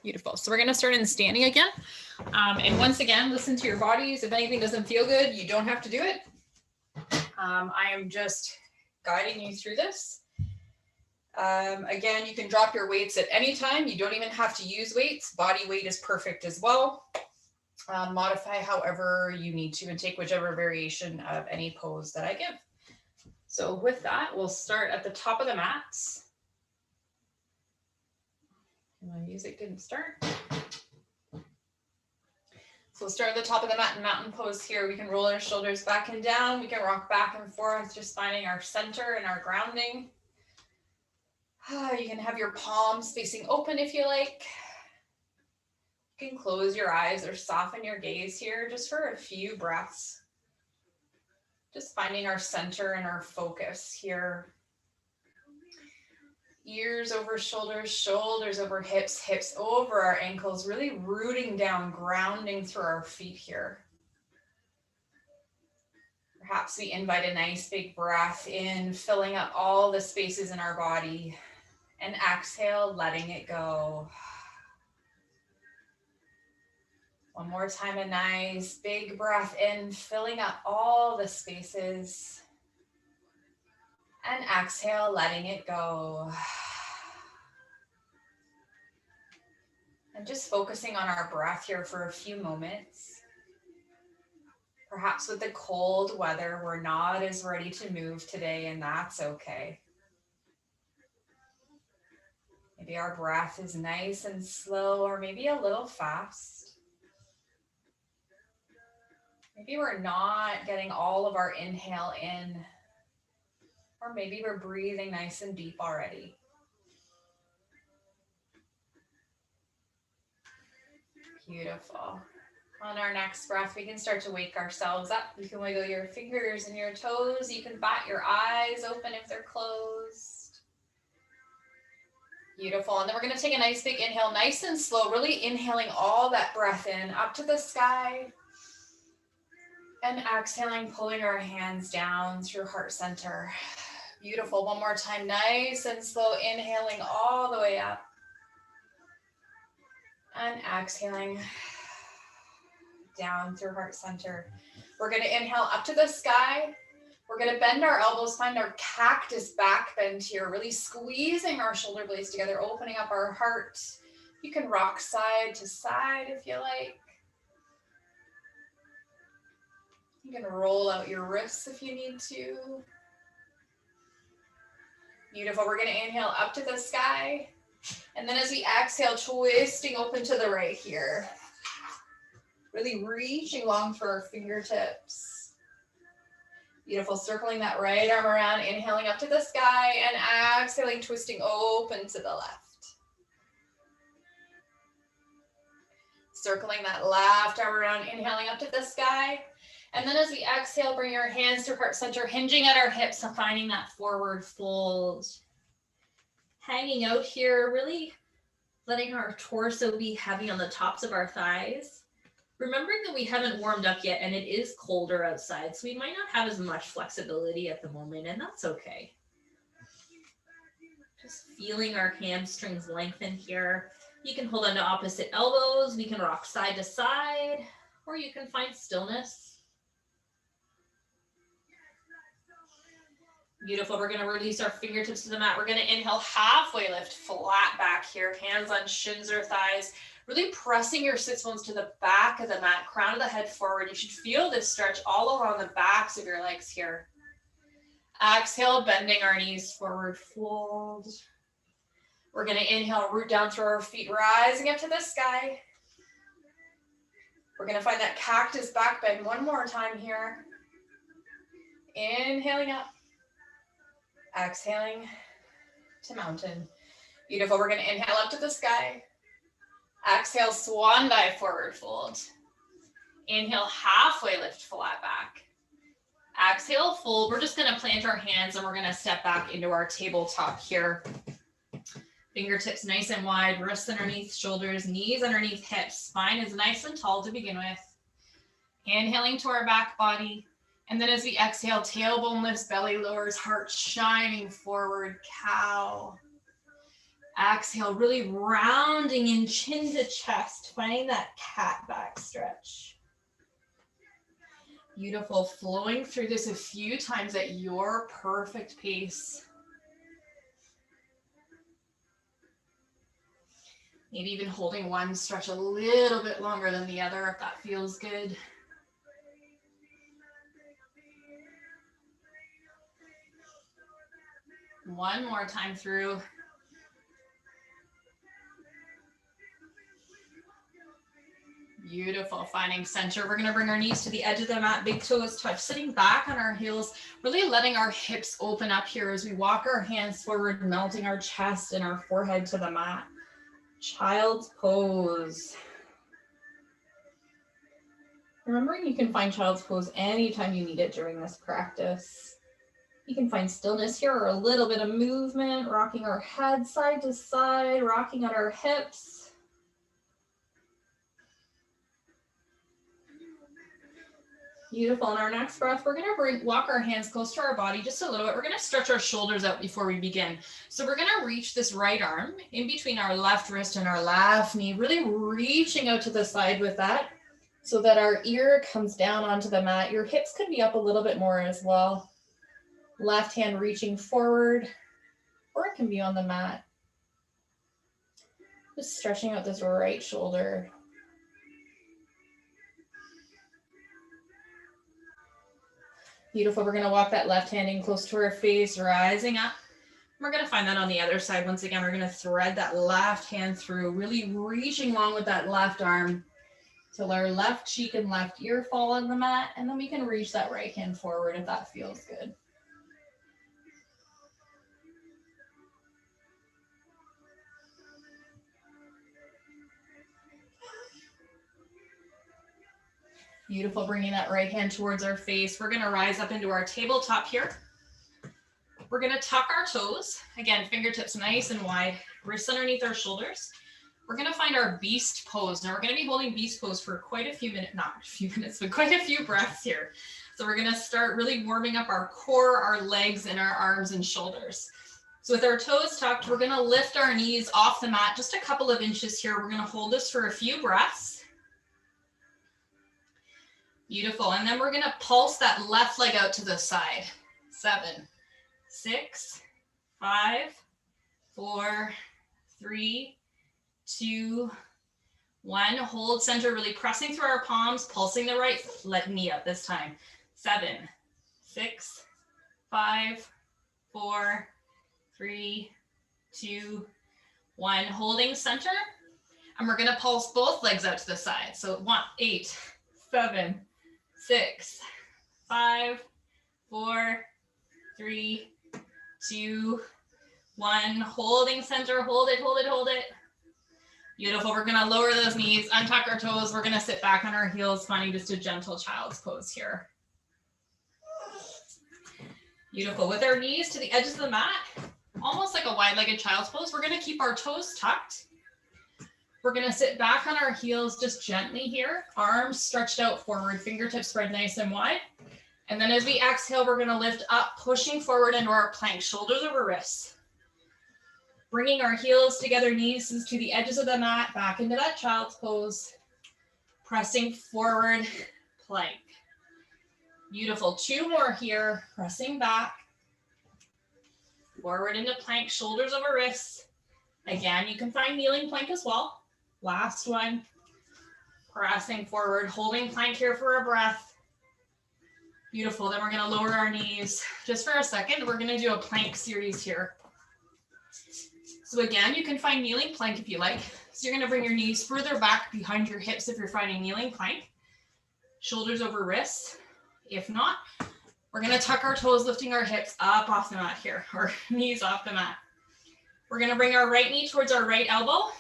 Beautiful. So we're going to start in standing again. And once again, listen to your bodies. If anything doesn't feel good, you don't have to do it. I am just guiding you through this. Again, you can drop your weights at any time. You don't even have to use weights. Body weight is perfect as well. Modify however you need to and take whichever variation of any pose that I give. So with that, we'll start at the top of the mats. My music didn't start. So we'll start at the top of the mat in mountain pose here. We can roll our shoulders back and down. We can rock back and forth, just finding our center and our grounding. You can have your palms facing open if you like. You can close your eyes or soften your gaze here just for a few breaths. Just finding our center and our focus here. Ears over shoulders, shoulders over hips, hips over our ankles, really rooting down, grounding through our feet here. Perhaps we invite a nice big breath in, filling up all the spaces in our body, and exhale, letting it go. One more time, a nice big breath in, filling up all the spaces, and exhale, letting it go. And just focusing on our breath here for a few moments. Perhaps with the cold weather, we're not as ready to move today, and that's okay. Maybe our breath is nice and slow, or maybe a little fast. Maybe we're not getting all of our inhale in, or maybe we're breathing nice and deep already. Beautiful. On our next breath, we can start to wake ourselves up. You can wiggle your fingers and your toes. You can bat your eyes open if they're closed. Beautiful. And then we're going to take a nice big inhale, nice and slow, really inhaling all that breath in up to the sky. And exhaling, pulling our hands down through heart center. Beautiful. One more time, nice and slow, inhaling all the way up. And exhaling down through heart center. We're going to inhale up to the sky. We're going to bend our elbows, find our cactus back bend here, really squeezing our shoulder blades together, opening up our heart. You can rock side to side if you like. You can roll out your wrists if you need to. Beautiful. We're going to inhale up to the sky. And then as we exhale, twisting open to the right here. Really reaching long for our fingertips. Beautiful. Circling that right arm around, inhaling up to the sky, and exhaling, twisting open to the left. Circling that left arm around, inhaling up to the sky. And then as we exhale, bring your hands to heart center, hinging at our hips, and finding that forward fold. Hanging out here, really letting our torso be heavy on the tops of our thighs. Remembering that we haven't warmed up yet and it is colder outside, so we might not have as much flexibility at the moment, and that's okay. Just feeling our hamstrings lengthen here. You can hold on to opposite elbows, we can rock side to side, or you can find stillness. Beautiful. We're going to release our fingertips to the mat. We're going to inhale, halfway lift, flat back here, hands on shins or thighs. Really pressing your sits bones to the back of the mat, crown of the head forward. You should feel this stretch all along the backs of your legs here. Exhale, bending our knees forward, fold. We're going to inhale, root down through our feet, rising up to the sky. We're going to find that cactus back bend one more time here. Inhaling up. Exhaling to mountain. Beautiful. We're going to inhale up to the sky. Exhale, swan dive, forward fold. Inhale, halfway lift, flat back. Exhale, fold. We're just going to plant our hands and we're going to step back into our tabletop here. Fingertips nice and wide, wrists underneath shoulders, knees underneath hips. Spine is nice and tall to begin with. Inhaling to our back body. And then as we exhale, tailbone lifts, belly lowers, heart shining forward, cow. Exhale, really rounding in chin to chest, finding that cat back stretch. Beautiful, flowing through this a few times at your perfect pace. Maybe even holding one stretch a little bit longer than the other if that feels good. One more time through. Beautiful, finding center. We're gonna bring our knees to the edge of the mat, big toes touch, sitting back on our heels, really letting our hips open up here as we walk our hands forward, melting our chest and our forehead to the mat. Child's pose. Remembering you can find child's pose anytime you need it during this practice. You can find stillness here or a little bit of movement, rocking our head side to side, rocking at our hips. Beautiful. On our next breath, we're going to walk our hands close to our body just a little bit. We're going to stretch our shoulders out before we begin. So we're going to reach this right arm in between our left wrist and our left knee, really reaching out to the side with that so that our ear comes down onto the mat. Your hips could be up a little bit more as well. Left hand reaching forward, or it can be on the mat. Just stretching out this right shoulder. Beautiful. We're going to walk that left hand in close to our face, rising up. We're going to find that on the other side. Once again, we're going to thread that left hand through, really reaching long with that left arm till our left cheek and left ear fall on the mat. And then we can reach that right hand forward if that feels good. Beautiful, bringing that right hand towards our face. We're gonna rise up into our tabletop here. We're gonna tuck our toes. Again, fingertips nice and wide, wrists underneath our shoulders. We're gonna find our beast pose. Now we're gonna be holding beast pose for quite a few minutes, not a few minutes, but quite a few breaths here. So we're gonna start really warming up our core, our legs, and our arms and shoulders. So with our toes tucked, we're gonna lift our knees off the mat just a couple of inches here. We're gonna hold this for a few breaths. Beautiful, and then we're gonna pulse that left leg out to the side. 7, 6, 5, 4, 3, 2, 1. Hold center, really pressing through our palms, pulsing the right knee up this time. 7, 6, 5, 4, 3, 2, 1. Holding center, and we're gonna pulse both legs out to the side. So 8, 7, 6, 5, 4, 3, 2, 1. Holding center, hold it, hold it, hold it. Beautiful, we're gonna lower those knees, untuck our toes. We're gonna sit back on our heels, finding just a gentle child's pose here. Beautiful, with our knees to the edges of the mat, almost like a wide-legged child's pose. We're gonna keep our toes tucked. We're gonna sit back on our heels just gently here, arms stretched out forward, fingertips spread nice and wide. And then as we exhale, we're gonna lift up, pushing forward into our plank, shoulders over wrists. Bringing our heels together, knees to the edges of the mat, back into that child's pose. Pressing forward, plank. Beautiful, 2 more here, pressing back. Forward into plank, shoulders over wrists. Again, you can find kneeling plank as well. Last one, pressing forward, holding plank here for a breath. Beautiful, then we're gonna lower our knees. Just for a second, we're gonna do a plank series here. So again, you can find kneeling plank if you like. So you're gonna bring your knees further back behind your hips if you're finding kneeling plank. Shoulders over wrists. If not, we're gonna tuck our toes, lifting our hips up off the mat here, or knees off the mat. We're gonna bring our right knee towards our right elbow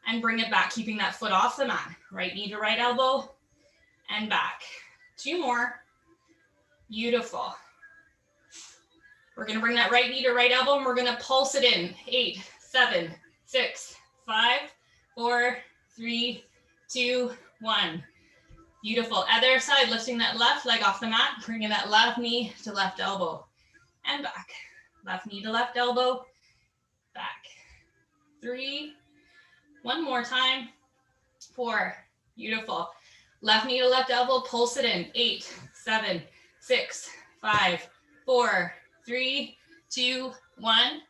and bring it back, keeping that foot off the mat. Right knee to right elbow and back. 2 more. Beautiful. We're gonna bring that right knee to right elbow and we're gonna pulse it in. 8, 7, 6, 5, 4, 3, 2, 1. Beautiful. Other side, lifting that left leg off the mat, bringing that left knee to left elbow and back. Left knee to left elbow, back. 3, one more time, 4, beautiful. Left knee to left elbow, pulse it in, 8, 7, 6, 5, 4, 3, 2, 1.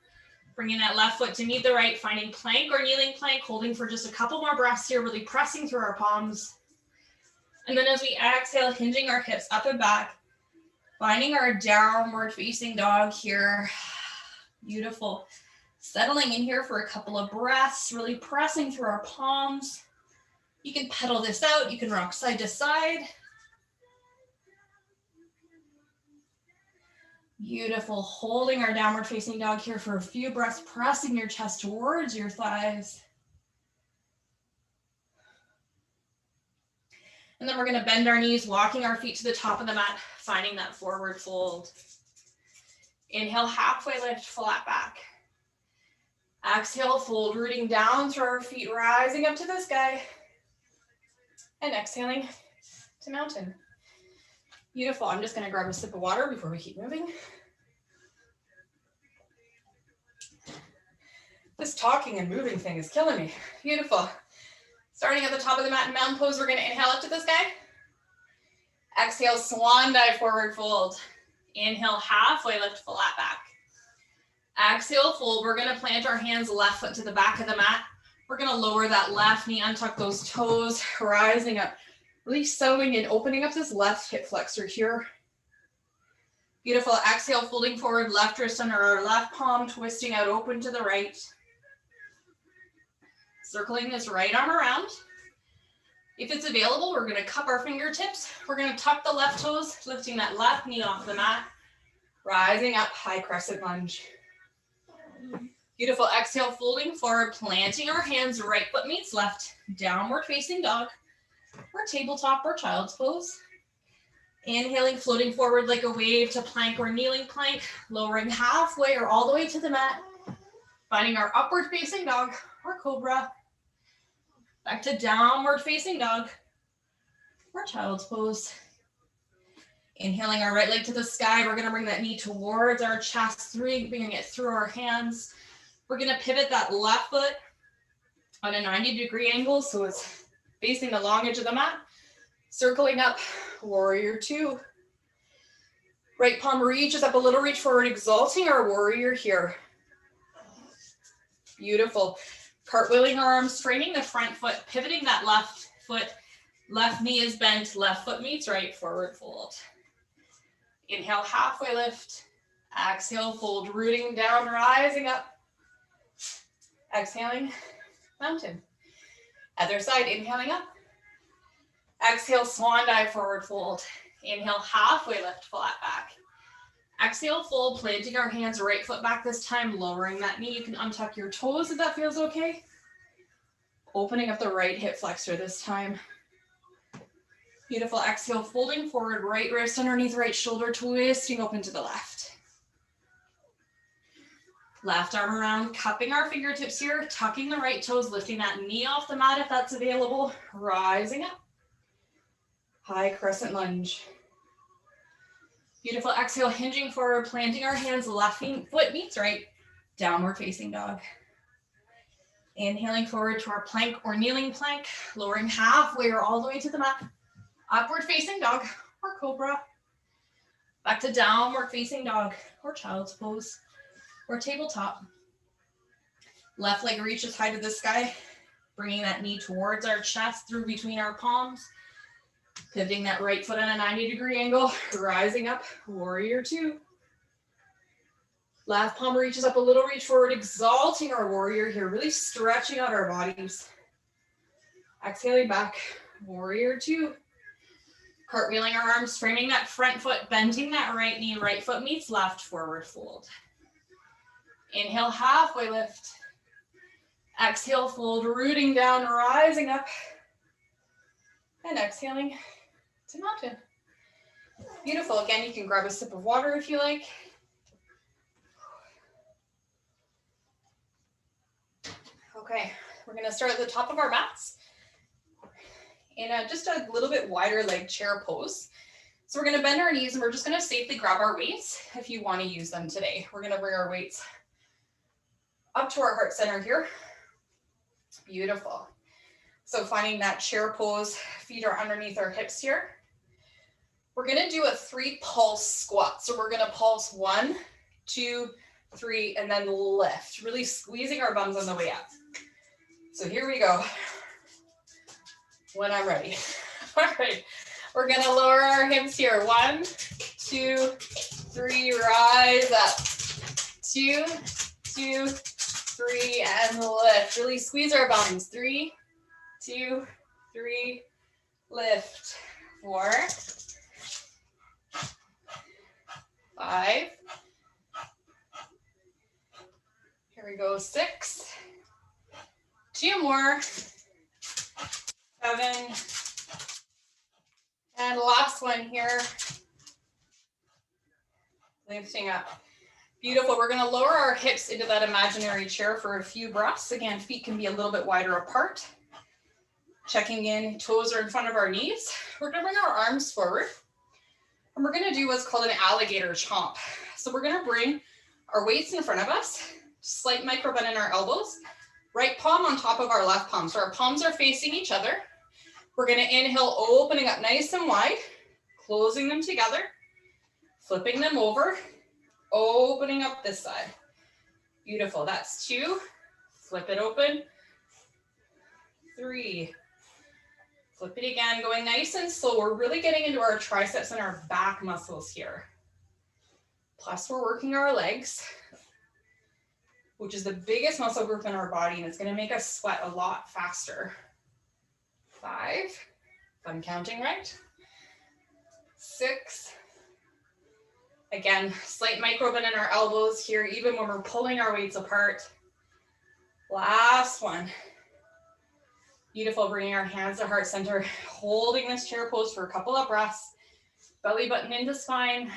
Bringing that left foot to meet the right, finding plank or kneeling plank, holding for just a couple more breaths here, really pressing through our palms. And then as we exhale, hinging our hips up and back, finding our downward facing dog here. Beautiful. Settling in here for a couple of breaths, really pressing through our palms. You can pedal this out. You can rock side to side. Beautiful. Holding our downward facing dog here for a few breaths, pressing your chest towards your thighs. And then we're going to bend our knees, walking our feet to the top of the mat, finding that forward fold. Inhale, halfway lift, flat back. Exhale, fold, rooting down through our feet, rising up to the sky. And exhaling to mountain. Beautiful. I'm just going to grab a sip of water before we keep moving. This talking and moving thing is killing me. Beautiful. Starting at the top of the mat in mountain pose, we're going to inhale up to the sky. Exhale, swan dive, forward fold. Inhale, halfway lift, flat back. Exhale, fold. We're going to plant our hands left foot to the back of the mat. We're going to lower that left knee, untuck those toes, rising up. Really settling in, opening up this left hip flexor here. Beautiful. Exhale, folding forward, left wrist under our left palm, twisting out, open to the right. Circling this right arm around. If it's available, we're going to cup our fingertips. We're going to tuck the left toes, lifting that left knee off the mat. Rising up, high crescent lunge. Beautiful. Exhale, folding forward, planting our hands, right foot meets left, downward facing dog, or tabletop or child's pose. Inhaling, floating forward like a wave to plank or kneeling plank, lowering halfway or all the way to the mat, finding our upward facing dog or cobra. Back to downward facing dog or child's pose. Inhaling our right leg to the sky. We're going to bring that knee towards our chest, bringing it through our hands. We're going to pivot that left foot on a 90-degree angle so it's facing the long edge of the mat. Circling up, warrior two. Right palm reaches up a little, reach forward, exalting our warrior here. Beautiful. Cartwheeling our arms, framing the front foot, pivoting that left foot. Left knee is bent, left foot meets right, forward fold. Inhale, halfway lift. Exhale, fold, rooting down, rising up. Exhaling, mountain. Other side, inhaling up. Exhale, swan dive, forward fold. Inhale, halfway lift, flat back. Exhale, fold, planting our hands, right foot back this time, lowering that knee. You can untuck your toes if that feels okay. Opening up the right hip flexor this time. Beautiful. Exhale, folding forward, right wrist underneath right shoulder, twisting open to the left. Left arm around, cupping our fingertips here, tucking the right toes, lifting that knee off the mat if that's available, rising up. High crescent lunge. Beautiful. Exhale, hinging forward, planting our hands, left foot meets right, downward facing dog. Inhaling forward to our plank or kneeling plank, lowering halfway or all the way to the mat. Upward facing dog or cobra. Back to downward facing dog or child's pose or tabletop. Left leg reaches high to the sky, bringing that knee towards our chest through between our palms. Pivoting that right foot on a 90-degree angle, rising up, warrior two. Left palm reaches up a little, reach forward, exalting our warrior here, really stretching out our bodies. Exhaling back, warrior two. Cartwheeling our arms, framing that front foot, bending that right knee, right foot meets left, forward fold. Inhale, halfway lift. Exhale, fold, rooting down, rising up. And exhaling to mountain. Beautiful. Again, you can grab a sip of water if you like. Okay, we're going to start at the top of our mats in just a little bit wider leg chair pose. So we're going to bend our knees and we're just going to safely grab our weights if you want to use them today. We're going to bring our weights up to our heart center here. Beautiful. So finding that chair pose, feet are underneath our hips here. We're gonna do a 3 pulse squat. So we're gonna pulse 1, 2, 3, and then lift, really squeezing our bums on the way up. So here we go. When I'm ready. All right, we're gonna lower our hips here. 1, 2, 3, rise up. 2, 2, 3, and lift. Really squeeze our bums. 3, 2, 3, lift. 4, 5. Here we go. 6. 2 more. 7. And last one here. Lifting up. Beautiful. We're going to lower our hips into that imaginary chair for a few breaths. Again, feet can be a little bit wider apart. Checking in, toes are in front of our knees. We're going to bring our arms forward. And we're going to do what's called an alligator chomp. So we're going to bring our weights in front of us, slight micro bend in our elbows, right palm on top of our left palm. So our palms are facing each other. We're going to inhale, opening up nice and wide, closing them together, flipping them over, opening up this side. Beautiful. That's 2. Flip it open. 3. Flip it again, going nice and slow. We're really getting into our triceps and our back muscles here. Plus we're working our legs, which is the biggest muscle group in our body, and it's going to make us sweat a lot faster. 5, if I'm counting right. 6. Again, slight micro bend in our elbows here, even when we're pulling our weights apart. Last one. Beautiful, bringing our hands to heart center, holding this chair pose for a couple of breaths. Belly button into spine.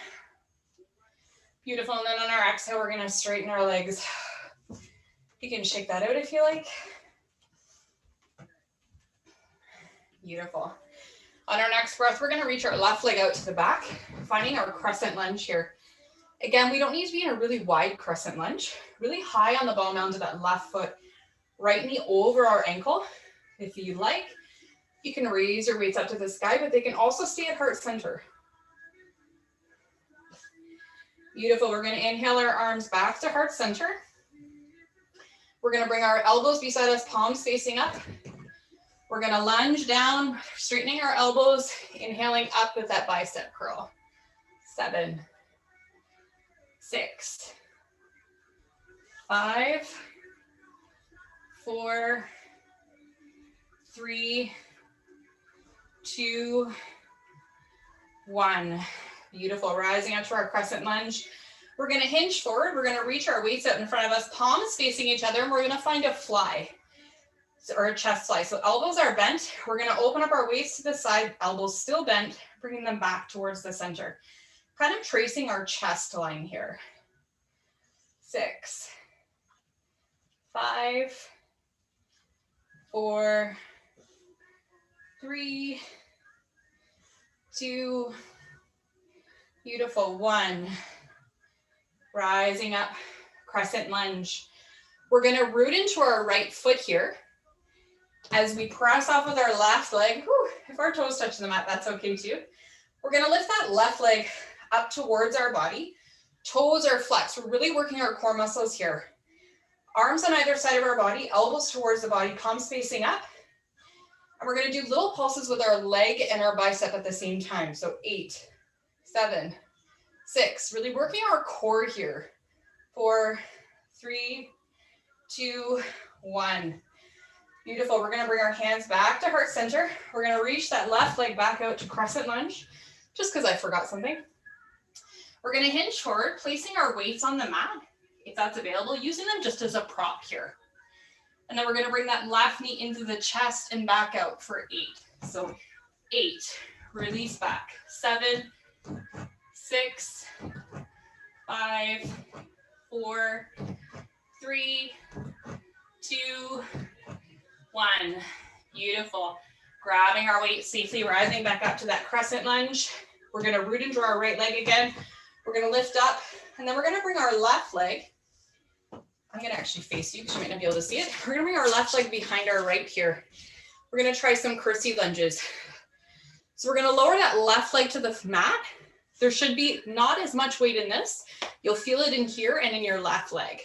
Beautiful, and then on our exhale, we're gonna straighten our legs. You can shake that out if you like. Beautiful. On our next breath, we're gonna reach our left leg out to the back, finding our crescent lunge here. Again, we don't need to be in a really wide crescent lunge. Really high on the ball mound to that left foot, right knee over our ankle. If you like, you can raise your weights up to the sky, but they can also stay at heart center. Beautiful. We're going to inhale our arms back to heart center. We're going to bring our elbows beside us, palms facing up. We're going to lunge down, straightening our elbows, inhaling up with that bicep curl. 7, 6, 5, 4, 3, 2, 1. Beautiful. Rising up to our crescent lunge. We're going to hinge forward. We're going to reach our weights out in front of us, palms facing each other, and we're going to find a fly or a chest fly. So elbows are bent. We're going to open up our weights to the side, elbows still bent, bringing them back towards the center. Kind of tracing our chest line here. 6, 5, 4, 3, 2, beautiful, 1. Rising up, crescent lunge. We're going to root into our right foot here. As we press off with our left leg, if our toes touch the mat, that's okay too. We're going to lift that left leg up towards our body. Toes are flexed. We're really working our core muscles here. Arms on either side of our body, elbows towards the body, palms facing up. And we're going to do little pulses with our leg and our bicep at the same time. So 8, 7, 6, really working our core here. 4, 3, 2, 1. Beautiful. We're going to bring our hands back to heart center. We're going to reach that left leg back out to crescent lunge, just because I forgot something. We're going to hinge forward, placing our weights on the mat, if that's available, using them just as a prop here. And then we're going to bring that left knee into the chest and back out for 8. So 8, release back. 7, 6, 5, 4, 3, 2, 1. Beautiful. Grabbing our weight safely, rising back up to that crescent lunge. We're going to root into our right leg again. We're going to lift up, and then we're going to bring our left leg. I'm I'm gonna actually face you because you might not be able to see it. We're gonna bring our left leg behind our right here. We're gonna try some curtsy lunges. So we're gonna lower that left leg to the mat. There should be not as much weight in this. You'll feel it in here and in your left leg.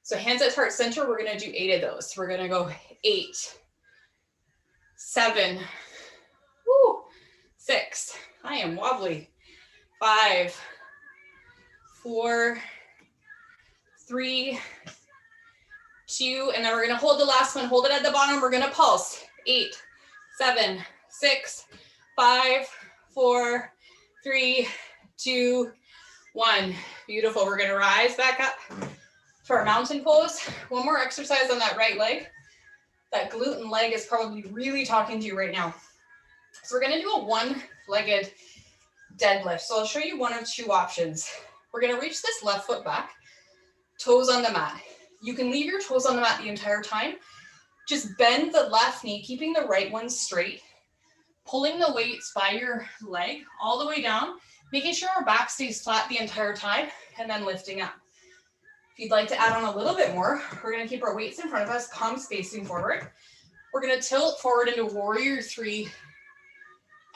So hands at heart center, we're gonna do 8 of those. We're gonna go 8, 7, woo, 6, I am wobbly, 5, 4, 3, 2, and then we're gonna hold the last one, hold it at the bottom, we're gonna pulse, 8, 7, 6, 5, 4, 3, 2, 1. Beautiful, we're gonna rise back up to our mountain pose. One more exercise on that right leg. That glute and leg is probably really talking to you right now. So we're gonna do a one-legged deadlift. So I'll show you one of two options. We're gonna reach this left foot back, toes on the mat. You can leave your toes on the mat the entire time. Just bend the left knee, keeping the right one straight, pulling the weights by your leg all the way down, making sure our back stays flat the entire time, and then lifting up. If you'd like to add on a little bit more, we're gonna keep our weights in front of us, palms facing forward. We're gonna tilt forward into warrior 3,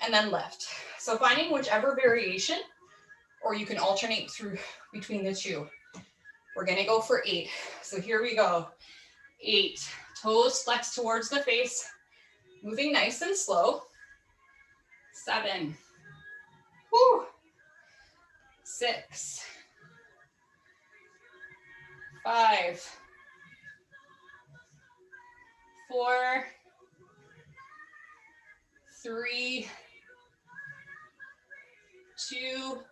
and then lift. So finding whichever variation, or you can alternate through between the two. We're gonna go for 8. So here we go. 8, toes flex towards the face, moving nice and slow. 7, woo, 6, 5, 4, 3, 2,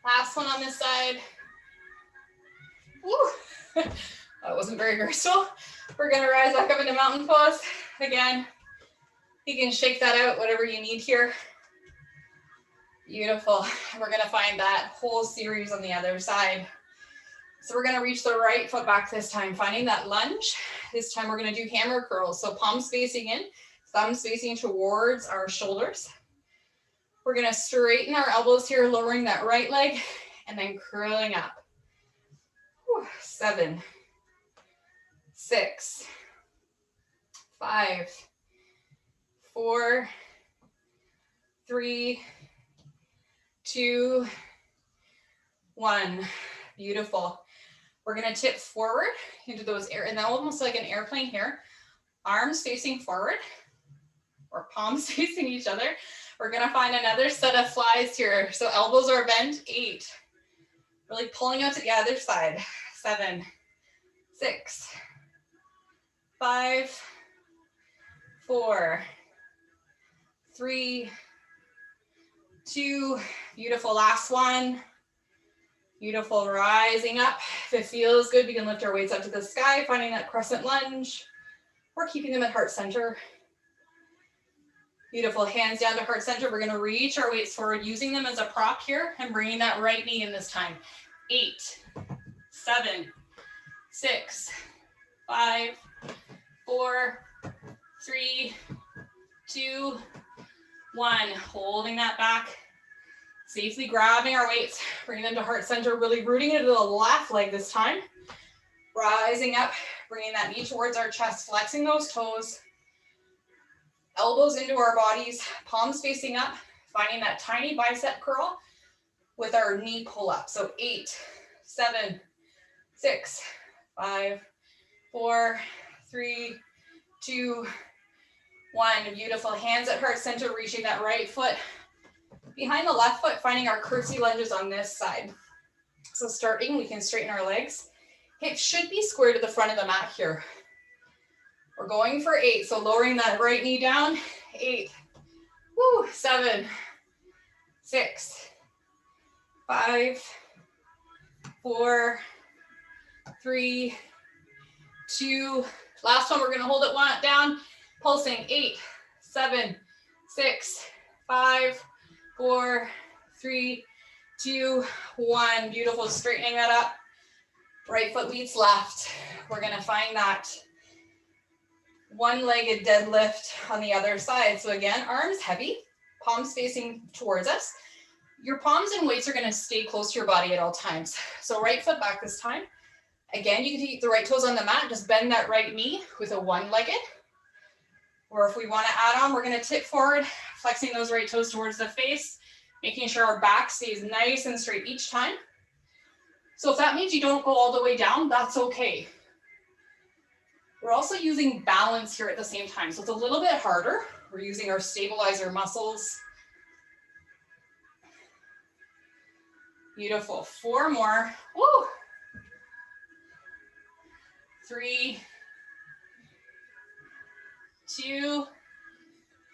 last one on this side. Woo. That wasn't very graceful. We're gonna rise back up into mountain pose. Again, you can shake that out, whatever you need here. Beautiful. We're gonna find that whole series on the other side. So we're gonna reach the right foot back this time, finding that lunge. This time we're gonna do hammer curls. So palms facing in, thumbs facing towards our shoulders. We're gonna straighten our elbows here, lowering that right leg, and then curling up. 7, 6, 5, 4, 3, 2, 1. Beautiful. We're gonna tip forward into those air, and then almost like an airplane here. Arms facing forward, or palms facing each other. We're gonna find another set of flies here. So elbows are bent, 8. Really pulling out to the other side. 7, 6, 5, 4, 3, 2, beautiful, last one. Beautiful, rising up. If it feels good, we can lift our weights up to the sky, finding that crescent lunge, or keeping them at heart center. Beautiful, hands down to heart center. We're gonna reach our weights forward, using them as a prop here, and bringing that right knee in this time. 8, 7, 6, 5, 4, 3, 2, 1. Holding that back, safely grabbing our weights, bringing them to heart center, really rooting into the left leg this time. Rising up, bringing that knee towards our chest, flexing those toes, elbows into our bodies, palms facing up, finding that tiny bicep curl with our knee pull up. So 8, 7, 6, 5, 4, 3, 2, 1. Beautiful, hands at heart center, reaching that right foot behind the left foot, finding our curtsy lunges on this side. So starting, we can straighten our legs. Hips should be square to the front of the mat here. We're going for 8, so lowering that right knee down. 8, woo, 7, 6, 5, 4, 3, 2. Last one, we're gonna hold it one down, pulsing. 8, 7, 6, 5, 4, 3, 2, 1. Beautiful, straightening that up. Right foot leads left. We're gonna find that one-legged deadlift on the other side. So again, arms heavy, palms facing towards us. Your palms and weights are gonna stay close to your body at all times. So right foot back this time, Again, you can keep the right toes on the mat, just bend that right knee with a one-legged. Or if we want to add on, we're going to tip forward, flexing those right toes towards the face, making sure our back stays nice and straight each time. So if that means you don't go all the way down, that's okay. We're also using balance here at the same time, so it's a little bit harder. We're using our stabilizer muscles. Beautiful. 4 more. Woo! 3, 2,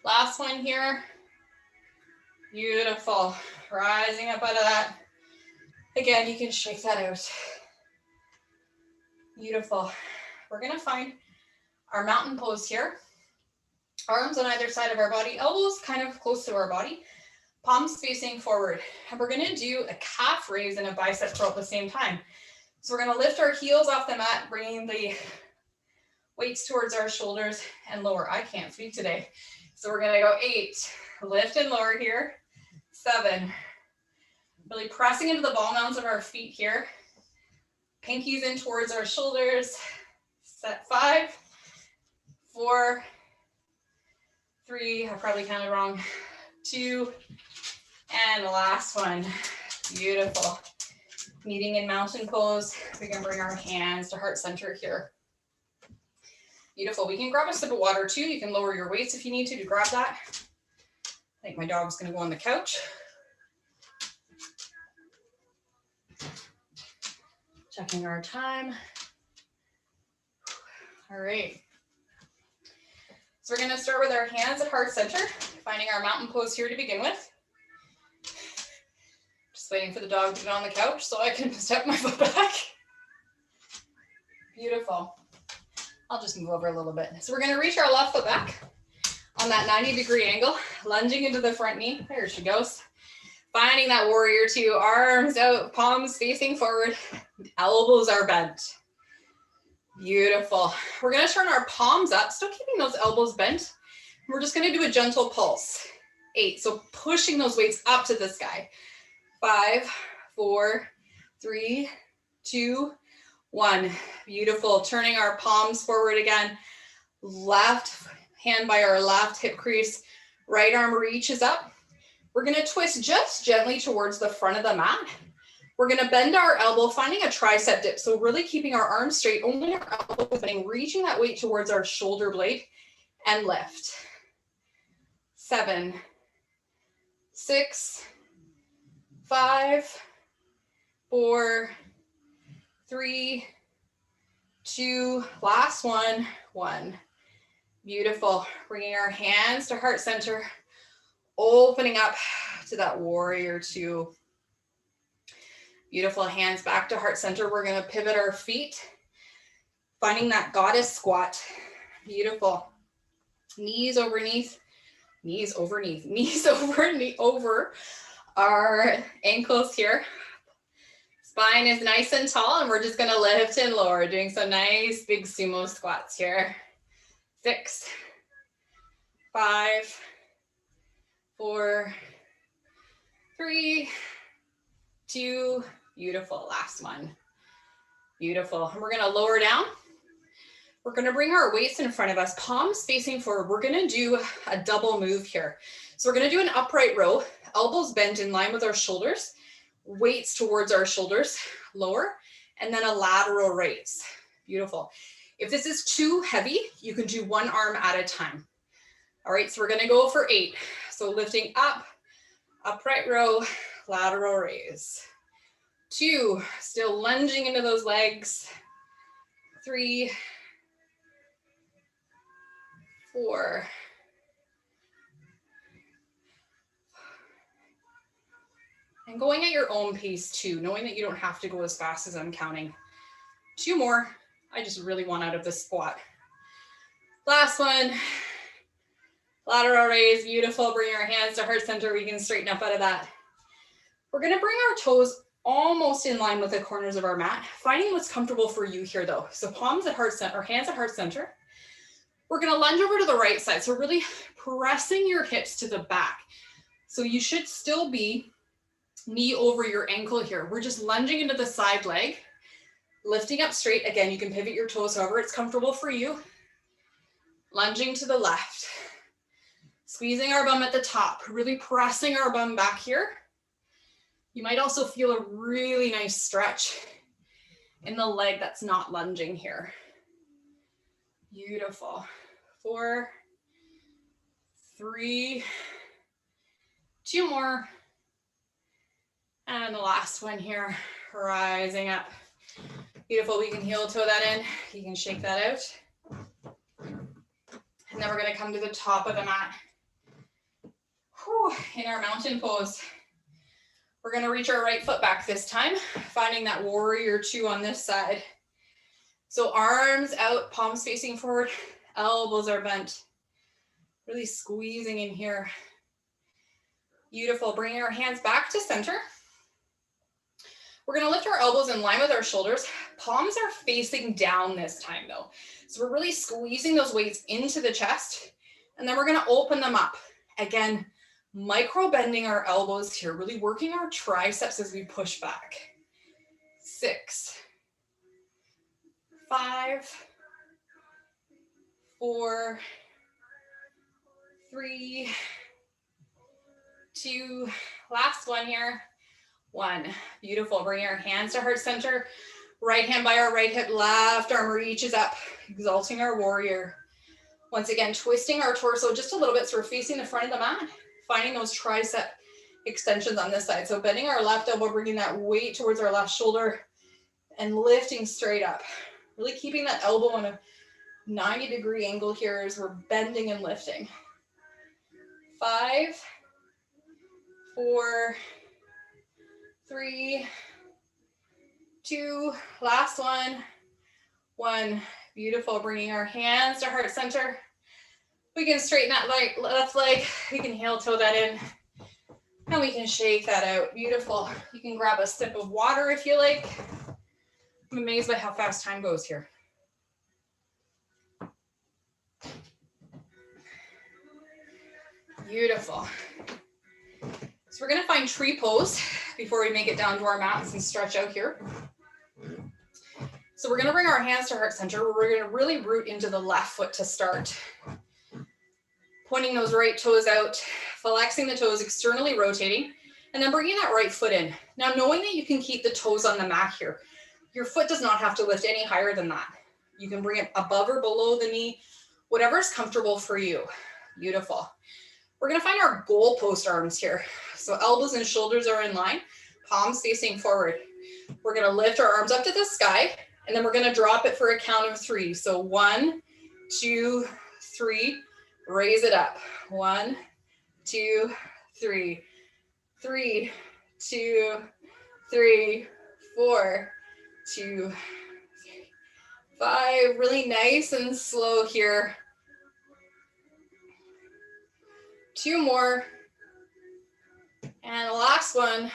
last one here. Beautiful. Rising up out of that. Again, you can shake that out. Beautiful. We're gonna find our mountain pose here. Arms on either side of our body, elbows kind of close to our body, palms facing forward. And we're gonna do a calf raise and a bicep curl at the same time. So we're gonna lift our heels off the mat, bringing the weights towards our shoulders and lower. I can't speak today. So we're gonna go 8, lift and lower here. 7, really pressing into the ball mounds of our feet here. Pinkies in towards our shoulders. Set 5, 4, 3, I probably counted wrong. 2, and the last one. Beautiful. Meeting in mountain pose. We can bring our hands to heart center here. Beautiful. We can grab a sip of water too. You can lower your weights if you need to grab that. I think my dog's gonna go on the couch. Checking our time. All right. So we're gonna start with our hands at heart center, finding our mountain pose here to begin with. Just waiting for the dog to get on the couch so I can step my foot back. Beautiful. I'll just move over a little bit. So we're gonna reach our left foot back on that 90-degree angle, lunging into the front knee. There she goes. Finding that warrior 2, arms out, palms facing forward, elbows are bent. Beautiful. We're gonna turn our palms up, still keeping those elbows bent. We're just gonna do a gentle pulse. 8, so pushing those weights up to the sky. 5, 4, 3, 2, 1. Beautiful. Turning our palms forward again. Left hand by our left hip crease. Right arm reaches up. We're gonna twist just gently towards the front of the mat. We're gonna bend our elbow, finding a tricep dip. So really keeping our arms straight, only our elbow bending, reaching that weight towards our shoulder blade and lift. 7, 6, 5, 4, 3, 2, last one, 1. Beautiful. Bringing our hands to heart center, opening up to that warrior 2. Beautiful. Hands back to heart center. We're going to pivot our feet, finding that goddess squat. Beautiful. Knees overneath, knees overneath, knees over our ankles here. Spine is nice and tall, and we're just going to lift and lower, doing some nice big sumo squats here. 6, 5, 4, 3, 2, beautiful. Last one. Beautiful. And we're going to lower down. We're going to bring our weights in front of us, palms facing forward. We're going to do a double move here. So we're going to do an upright row, elbows bent in line with our shoulders, weights towards our shoulders, lower, and then a lateral raise. Beautiful. If this is too heavy, you can do one arm at a time. All right, so we're going to go for 8. So lifting up, upright row, lateral raise. 2, still lunging into those legs. 3, 4, 5, and going at your own pace too, knowing that you don't have to go as fast as I'm counting. 2 more. I just really want out of this squat. Last one. Lateral raise, beautiful. Bring our hands to heart center. We can straighten up out of that. We're gonna bring our toes almost in line with the corners of our mat, finding what's comfortable for you here though. So palms at heart center, or hands at heart center. We're gonna lunge over to the right side. So really pressing your hips to the back. So you should still be knee over your ankle here. We're just lunging into the side leg, Lifting up straight. Again, you can pivot your toes however it's comfortable for you. Lunging to the left. Squeezing our bum at the top, really pressing our bum back here. You might also feel a really nice stretch in the leg that's not lunging here. Beautiful. 4, 3, 2 more. And the last one here, rising up. Beautiful, we can heel toe that in. You can shake that out. And then we're gonna come to the top of the mat. Whew, in our mountain pose. We're gonna reach our right foot back this time, finding that warrior 2 on this side. So arms out, palms facing forward, elbows are bent. Really squeezing in here. Beautiful, bringing our hands back to center. We're gonna lift our elbows in line with our shoulders. Palms are facing down this time though. So we're really squeezing those weights into the chest, and then we're gonna open them up. Again, micro bending our elbows here, really working our triceps as we push back. 6, 5, 4, 3, 2, last one here. 1, beautiful. Bring our hands to heart center. Right hand by our right hip, left arm reaches up, exalting our warrior. Once again, twisting our torso just a little bit so we're facing the front of the mat, finding those tricep extensions on this side. So bending our left elbow, bringing that weight towards our left shoulder and lifting straight up. Really keeping that elbow on a 90-degree angle here as we're bending and lifting. 5, 4, 3, 2, last one. 1, beautiful. Bringing our hands to heart center. We can straighten that left leg. We can heel toe that in. And we can shake that out. Beautiful. You can grab a sip of water if you like. I'm amazed by how fast time goes here. Beautiful. So we're gonna find tree pose before we make it down to our mats and stretch out here. So we're gonna bring our hands to heart center. We're gonna really root into the left foot to start. Pointing those right toes out, flexing the toes, externally rotating, and then bringing that right foot in. Now, knowing that you can keep the toes on the mat here, your foot does not have to lift any higher than that. You can bring it above or below the knee, whatever's comfortable for you. Beautiful. We're gonna find our goalpost arms here. So elbows and shoulders are in line, palms facing forward. We're gonna lift our arms up to the sky, and then we're gonna drop it for a count of 3. So 1, 2, 3, raise it up. 1, 2, 3, 3, 2, 3, 4, 2, 3, 5. Really nice and slow here. 2 more. And the last one.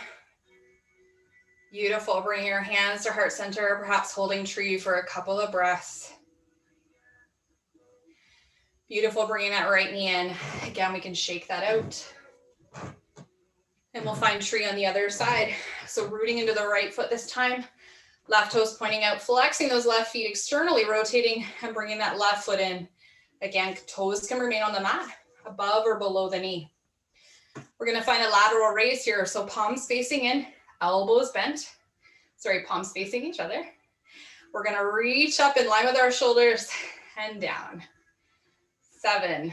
Beautiful. Bring your hands to heart center, perhaps holding tree for a couple of breaths. Beautiful. Bringing that right knee in. Again, we can shake that out. And we'll find tree on the other side. So rooting into the right foot this time. Left toes pointing out, flexing those left feet, externally rotating and bringing that left foot in. Again, toes can remain on the mat, above or below the knee. We're gonna find a lateral raise here. So palms facing in, elbows bent. Sorry, palms facing each other. We're gonna reach up in line with our shoulders and down. 7,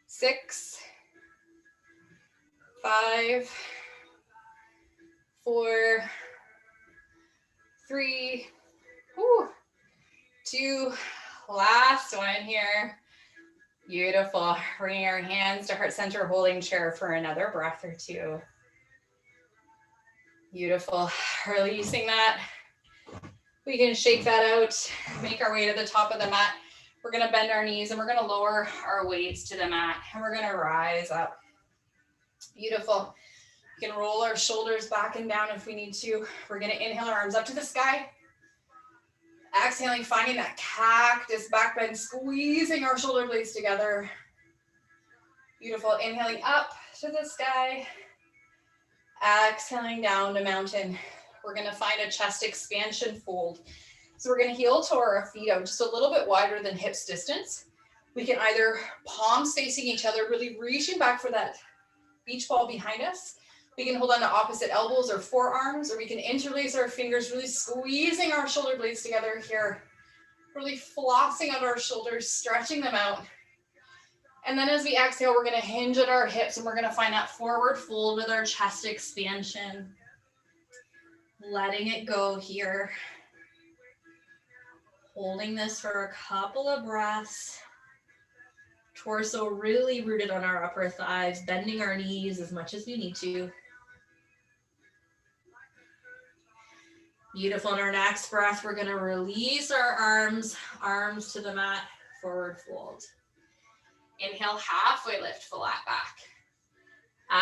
6, 5, 4, 3, 2, last one here. Beautiful. Bring your hands to heart center, holding chair for another breath or 2. Beautiful. Releasing that. We can shake that out, make our way to the top of the mat. We're gonna bend our knees and we're gonna lower our weights to the mat and we're gonna rise up. Beautiful. We can roll our shoulders back and down if we need to. We're gonna inhale our arms up to the sky. Exhaling, finding that cactus back bend, squeezing our shoulder blades together. Beautiful. Inhaling up to the sky. Exhaling down to mountain. we're gonna find a chest expansion fold. So we're gonna heel toe our feet out just a little bit wider than hips distance. We can either palms facing each other, really reaching back for that beach ball behind us. We can hold on to opposite elbows or forearms, or we can interlace our fingers, really squeezing our shoulder blades together here, really flossing out our shoulders, stretching them out. And then as we exhale, we're gonna hinge at our hips and we're gonna find that forward fold with our chest expansion. Letting it go here. Holding this for a couple of breaths. Torso really rooted on our upper thighs, bending our knees as much as we need to. Beautiful. On our next breath, we're gonna release our arms to the mat, forward fold. Inhale, halfway lift, flat back.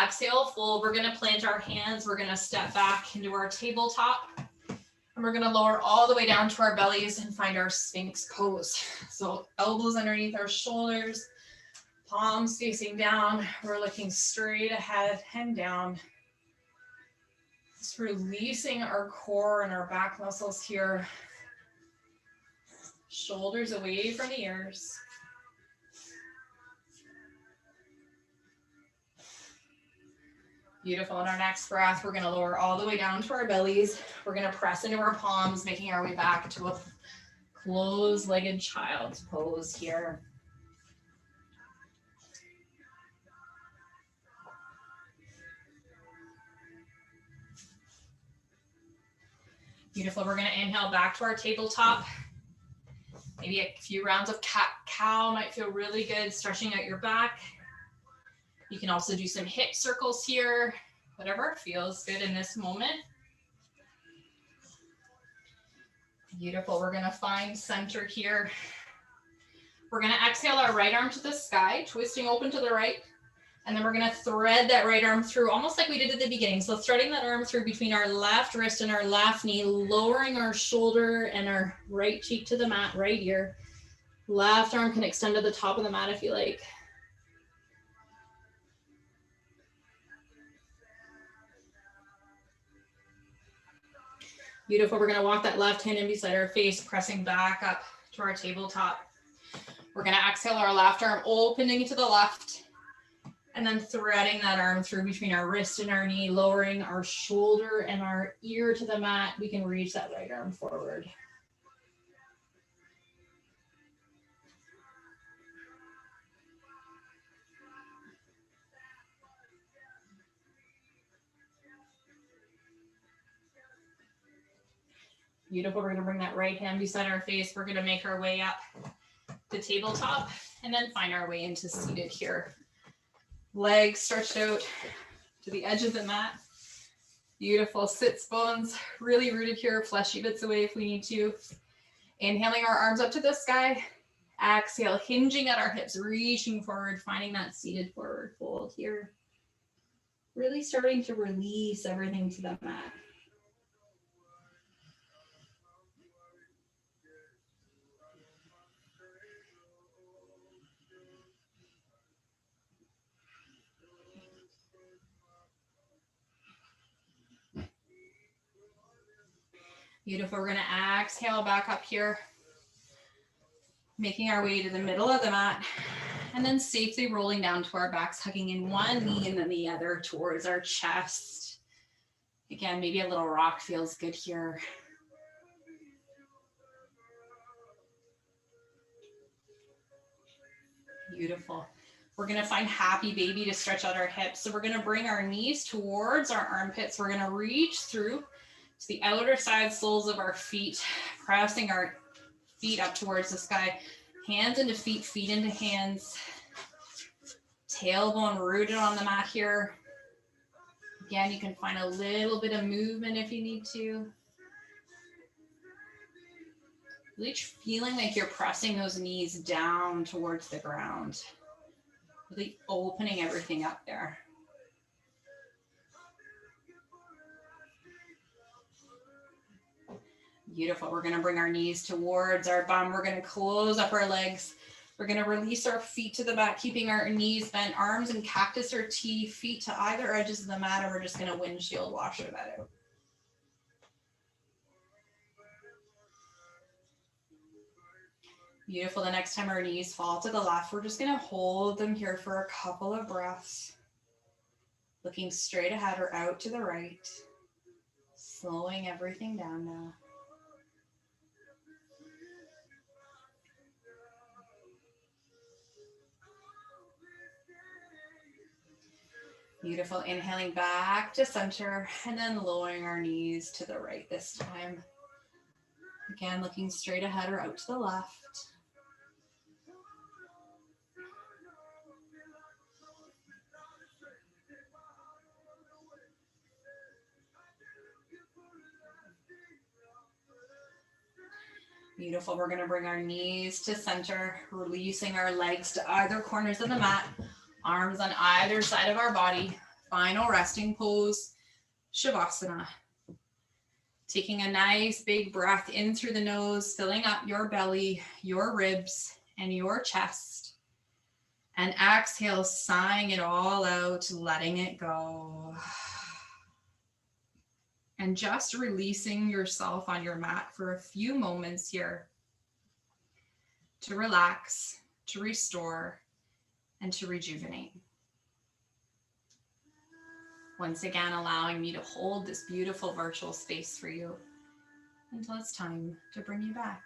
Exhale, fold. We're gonna plant our hands. We're gonna step back into our tabletop. And we're gonna lower all the way down to our bellies and find our Sphinx pose. So elbows underneath our shoulders, palms facing down. We're looking straight ahead and down. Just releasing our core and our back muscles here. Shoulders away from the ears. Beautiful. On our next breath, we're going to lower all the way down to our bellies. We're going to press into our palms, making our way back to a closed-legged child's pose here. Beautiful. We're going to inhale back to our tabletop. Maybe a few rounds of cat-cow might feel really good, stretching out your back. You can also do some hip circles here, whatever feels good in this moment. Beautiful. We're going to find center here. We're going to exhale our right arm to the sky, twisting open to the right. And then we're going to thread that right arm through, almost like we did at the beginning. So threading that arm through between our left wrist and our left knee, lowering our shoulder and our right cheek to the mat right here. Left arm can extend to the top of the mat if you like. Beautiful. We're going to walk that left hand in beside our face, pressing back up to our tabletop. We're going to exhale our left arm, opening to the left, and then threading that arm through between our wrist and our knee, lowering our shoulder and our ear to the mat. We can reach that right arm forward. Beautiful. We're going to bring that right hand beside our face. We're going to make our way up the tabletop and then find our way into seated here. Legs stretched out to the edge of the mat. Beautiful. Sits bones really rooted here. Fleshy bits away if we need to. Inhaling our arms up to the sky. Exhale, hinging at our hips, reaching forward, finding that seated forward fold here. Really starting to release everything to the mat. Beautiful. We're going to exhale back up here, making our way to the middle of the mat, and then safely rolling down to our backs, hugging in one knee and then the other towards our chest. Again, maybe a little rock feels good here. Beautiful. We're going to find happy baby to stretch out our hips. So we're going to bring our knees towards our armpits. We're going to reach through to the outer side soles of our feet, pressing our feet up towards the sky. Hands into feet, feet into hands. Tailbone rooted on the mat here. Again, you can find a little bit of movement if you need to. Really feeling like you're pressing those knees down towards the ground. Really opening everything up there. Beautiful. We're going to bring our knees towards our bum. We're going to close up our legs. We're going to release our feet to the mat, keeping our knees bent, arms in cactus or T, feet to either edges of the mat, and we're just going to windshield washer that out. Beautiful. The next time our knees fall to the left, we're just going to hold them here for a couple of breaths. Looking straight ahead or out to the right. Slowing everything down now. Beautiful. Inhaling back to center and then lowering our knees to the right this time. Again, looking straight ahead or out to the left. Beautiful. We're going to bring our knees to center, releasing our legs to either corners of the mat, arms on either side of our body. Final resting pose, Shavasana. Taking a nice big breath in through the nose, filling up your belly, your ribs, and your chest. And exhale, sighing it all out, letting it go. And just releasing yourself on your mat for a few moments here to relax, to restore, and to rejuvenate. Once again, allowing me to hold this beautiful virtual space for you until it's time to bring you back.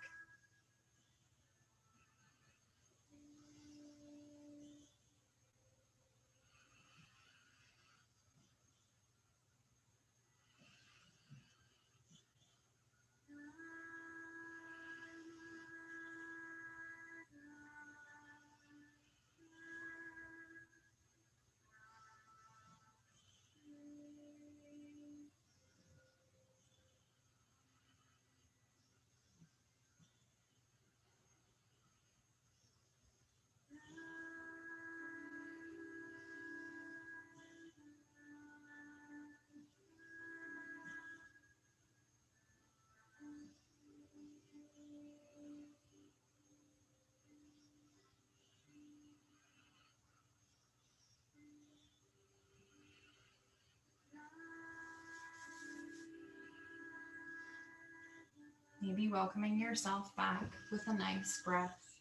Maybe welcoming yourself back with a nice breath.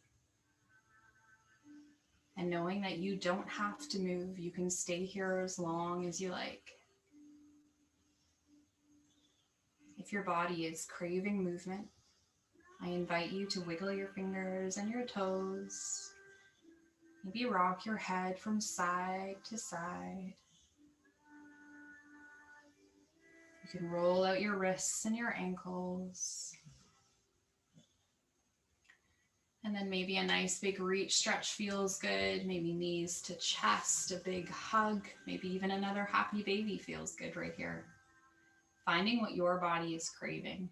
And knowing that you don't have to move, you can stay here as long as you like. If your body is craving movement, I invite you to wiggle your fingers and your toes. Maybe rock your head from side to side. You can roll out your wrists and your ankles. And then maybe a nice big reach stretch feels good. Maybe knees to chest, a big hug. Maybe even another happy baby feels good right here. Finding what your body is craving.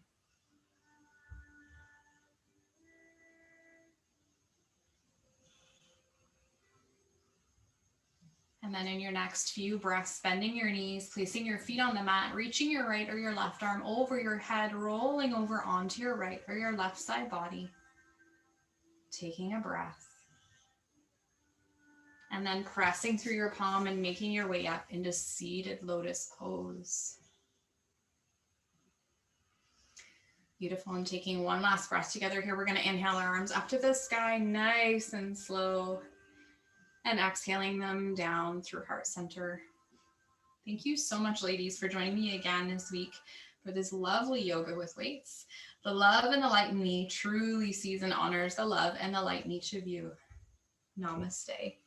And then in your next few breaths, bending your knees, placing your feet on the mat, reaching your right or your left arm over your head, rolling over onto your right or your left side body. Taking a breath. And then pressing through your palm and making your way up into seated lotus pose. Beautiful. And taking one last breath together here, we're going to inhale our arms up to the sky, nice and slow. And exhaling them down through heart center. Thank you so much, ladies, for joining me again this week for this lovely yoga with weights. The love and the light in me truly sees and honors the love and the light in each of you. Namaste.